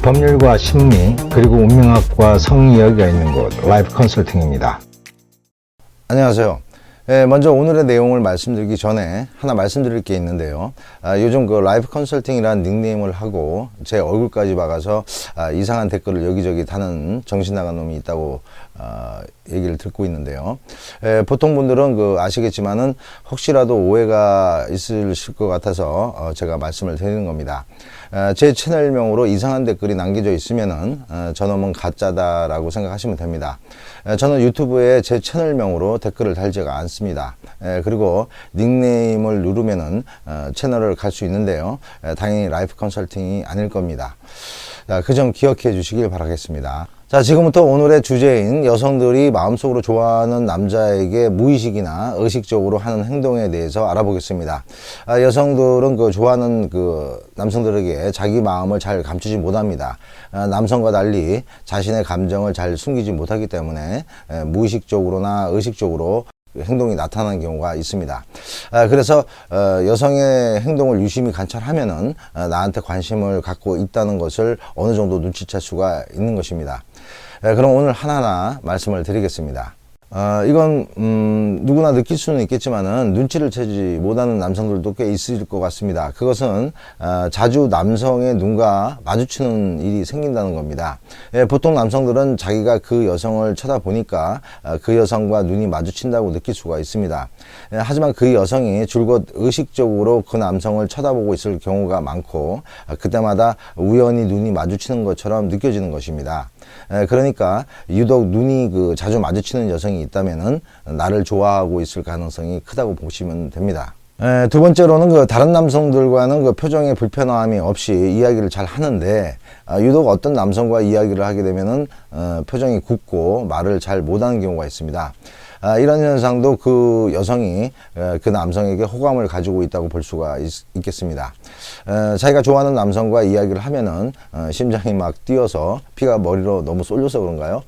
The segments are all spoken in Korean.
법률과 심리 그리고 운명학과 성리 이야기가 있는 곳 라이프 컨설팅입니다. 안녕하세요. 먼저 오늘의 내용을 말씀드리기 전에 하나 말씀드릴 게 있는데요. 요즘 그 라이프 컨설팅이라는 닉네임을 하고 제 얼굴까지 박아서 이상한 댓글을 여기저기 다는 정신 나간 놈이 있다고 얘기를 듣고 있는데요. 보통 분들은 아시겠지만은 혹시라도 오해가 있으실 것 같아서 제가 말씀을 드리는 겁니다. 제 채널명으로 이상한 댓글이 남겨져 있으면은 저놈은 가짜다라고 생각하시면 됩니다. 저는 유튜브에 제 채널명으로 댓글을 달지가 않습니다. 그리고 닉네임을 누르면은 채널을 갈 수 있는데요. 당연히 라이프 컨설팅이 아닐 겁니다. 그 점 기억해 주시길 바라겠습니다. 자, 지금부터 오늘의 주제인 여성들이 마음속으로 좋아하는 남자에게 무의식이나 의식적으로 하는 행동에 대해서 알아보겠습니다. 여성들은 좋아하는 남성들에게 자기 마음을 잘 감추지 못합니다. 남성과 달리 자신의 감정을 잘 숨기지 못하기 때문에 무의식적으로나 의식적으로 행동이 나타나는 경우가 있습니다. 그래서 여성의 행동을 유심히 관찰하면은 나한테 관심을 갖고 있다는 것을 어느 정도 눈치챌 수가 있는 것입니다. 그럼 오늘 하나하나 말씀을 드리겠습니다. 이건 누구나 느낄 수는 있겠지만은 눈치를 채지 못하는 남성들도 꽤 있을 것 같습니다. 그것은 자주 남성의 눈과 마주치는 일이 생긴다는 겁니다. 보통 남성들은 자기가 그 여성을 쳐다보니까 그 여성과 눈이 마주친다고 느낄 수가 있습니다. 하지만 그 여성이 줄곧 의식적으로 그 남성을 쳐다보고 있을 경우가 많고 그때마다 우연히 눈이 마주치는 것처럼 느껴지는 것입니다. 그러니까 유독 눈이 자주 마주치는 여성이 있다면은 나를 좋아하고 있을 가능성이 크다고 보시면 됩니다. 두 번째로는 다른 남성들과는 표정의 불편함이 없이 이야기를 잘 하는데 유독 어떤 남성과 이야기를 하게 되면은 표정이 굳고 말을 잘 못하는 경우가 있습니다. 이런 현상도 그 여성이 그 남성에게 호감을 가지고 있다고 볼 수가 있겠습니다. 자기가 좋아하는 남성과 이야기를 하면은 심장이 막 뛰어서 피가 머리로 너무 쏠려서 그런가요?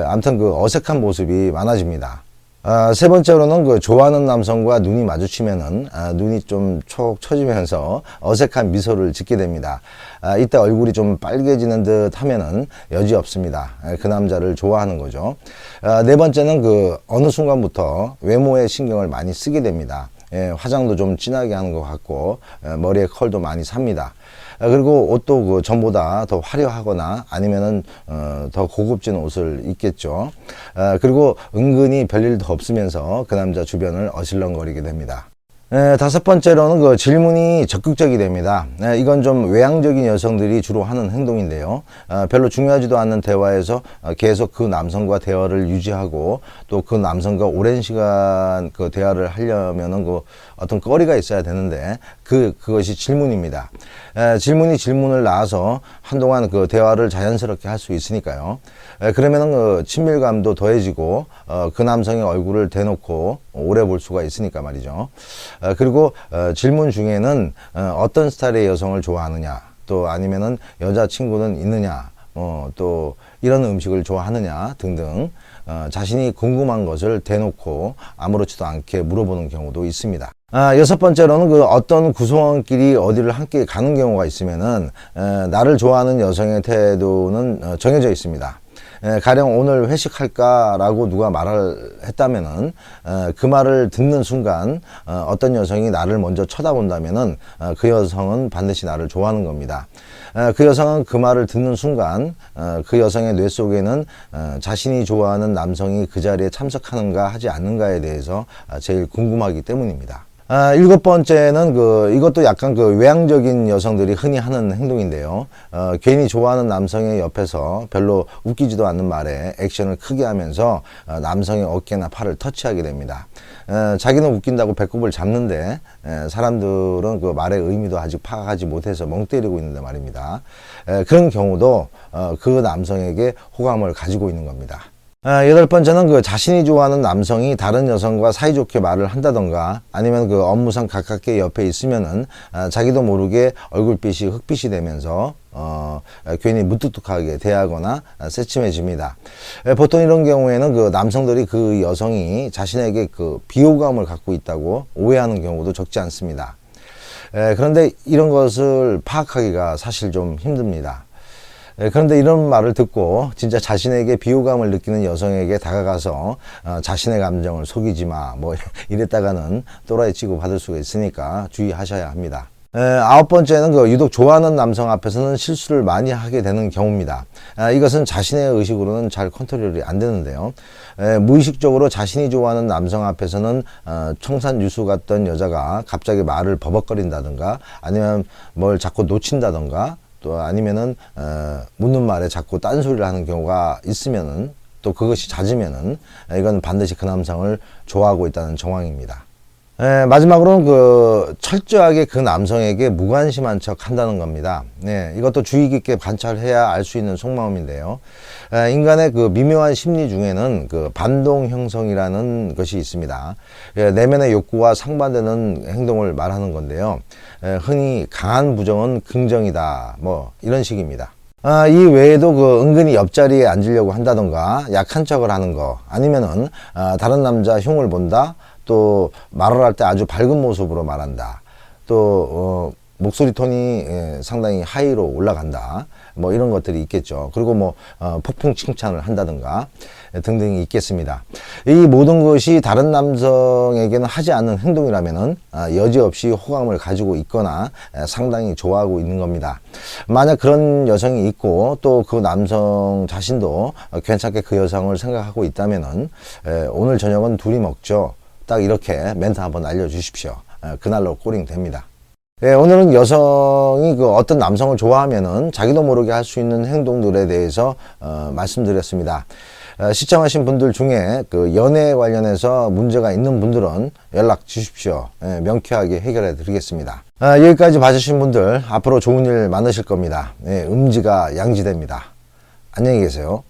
아무튼 어색한 모습이 많아집니다. 세 번째로는 좋아하는 남성과 눈이 마주치면은 눈이 좀 촉 처지면서 어색한 미소를 짓게 됩니다. 이때 얼굴이 좀 빨개지는 듯 하면은 여지없습니다. 그 남자를 좋아하는 거죠. 네 번째는 어느 순간부터 외모에 신경을 많이 쓰게 됩니다. 화장도 좀 진하게 하는 것 같고 머리에 컬도 많이 삽니다. 그리고 옷도 전보다 더 화려하거나 아니면은 더 고급진 옷을 입겠죠. 그리고 은근히 별일도 없으면서 그 남자 주변을 어슬렁거리게 됩니다. 다섯 번째로는 질문이 적극적이 됩니다. 이건 좀 외향적인 여성들이 주로 하는 행동인데요. 별로 중요하지도 않는 대화에서 계속 그 남성과 대화를 유지하고 또 그 남성과 오랜 시간 대화를 하려면은 어떤 거리가 있어야 되는데 그것이 질문입니다. 질문이 질문을 낳아서 한동안 대화를 자연스럽게 할 수 있으니까요. 그러면은 친밀감도 더해지고 그 남성의 얼굴을 대놓고 오래 볼 수가 있으니까 말이죠. 그리고 질문 중에는 어떤 스타일의 여성을 좋아하느냐, 또 아니면은 여자친구는 있느냐, 또 이런 음식을 좋아하느냐 등등 자신이 궁금한 것을 대놓고 아무렇지도 않게 물어보는 경우도 있습니다. 여섯 번째로는 어떤 구성원끼리 어디를 함께 가는 경우가 있으면은 나를 좋아하는 여성의 태도는 정해져 있습니다. 가령 오늘 회식할까라고 누가 말을 했다면은 그 말을 듣는 순간 어떤 여성이 나를 먼저 쳐다본다면은 그 여성은 반드시 나를 좋아하는 겁니다. 그 여성은 그 말을 듣는 순간 그 여성의 뇌 속에는 자신이 좋아하는 남성이 그 자리에 참석하는가 하지 않는가에 대해서 제일 궁금하기 때문입니다. 일곱 번째는 이것도 약간 외향적인 여성들이 흔히 하는 행동인데요. 괜히 좋아하는 남성의 옆에서 별로 웃기지도 않는 말에 액션을 크게 하면서 남성의 어깨나 팔을 터치하게 됩니다. 자기는 웃긴다고 배꼽을 잡는데 사람들은 말의 의미도 아직 파악하지 못해서 멍 때리고 있는데 말입니다. 그런 경우도 그 남성에게 호감을 가지고 있는 겁니다. 여덟 번째는 자신이 좋아하는 남성이 다른 여성과 사이좋게 말을 한다던가 아니면 업무상 가깝게 옆에 있으면은 자기도 모르게 얼굴빛이 흑빛이 되면서 괜히 무뚝뚝하게 대하거나 새침해집니다. 보통 이런 경우에는 남성들이 그 여성이 자신에게 비호감을 갖고 있다고 오해하는 경우도 적지 않습니다. 그런데 이런 것을 파악하기가 사실 좀 힘듭니다. 그런데 이런 말을 듣고 진짜 자신에게 비호감을 느끼는 여성에게 다가가서 자신의 감정을 속이지 마, 뭐 이랬다가는 또라이 취급 받을 수가 있으니까 주의하셔야 합니다. 아홉 번째는 유독 좋아하는 남성 앞에서는 실수를 많이 하게 되는 경우입니다. 이것은 자신의 의식으로는 잘 컨트롤이 안 되는데요. 무의식적으로 자신이 좋아하는 남성 앞에서는 청산유수 같던 여자가 갑자기 말을 버벅거린다든가 아니면 뭘 자꾸 놓친다든가 또 아니면은 묻는 말에 자꾸 딴소리를 하는 경우가 있으면은 또 그것이 잦으면은 이건 반드시 그 남성을 좋아하고 있다는 정황입니다. 마지막으로는 철저하게 그 남성에게 무관심한 척 한다는 겁니다. 이것도 주의 깊게 관찰해야 알 수 있는 속마음인데요. 인간의 미묘한 심리 중에는 반동 형성이라는 것이 있습니다. 내면의 욕구와 상반되는 행동을 말하는 건데요. 흔히 강한 부정은 긍정이다, 뭐 이런 식입니다. 이 외에도 은근히 옆자리에 앉으려고 한다던가 약한 척을 하는 거 아니면은 다른 남자 흉을 본다, 또 말을 할 때 아주 밝은 모습으로 말한다, 또 목소리 톤이 상당히 하이로 올라간다, 뭐 이런 것들이 있겠죠. 그리고 폭풍 칭찬을 한다든가 등등이 있겠습니다. 이 모든 것이 다른 남성에게는 하지 않는 행동이라면은 여지없이 호감을 가지고 있거나 상당히 좋아하고 있는 겁니다. 만약 그런 여성이 있고 또 그 남성 자신도 괜찮게 그 여성을 생각하고 있다면은 오늘 저녁은 둘이 먹죠, 딱 이렇게 멘트 한번 알려주십시오. 그날로 꼬링 됩니다. 오늘은 여성이 어떤 남성을 좋아하면은 자기도 모르게 할 수 있는 행동들에 대해서 말씀드렸습니다. 시청하신 분들 중에 연애에 관련해서 문제가 있는 분들은 연락 주십시오. 명쾌하게 해결해 드리겠습니다. 여기까지 봐주신 분들 앞으로 좋은 일 많으실 겁니다. 음지가 양지됩니다. 안녕히 계세요.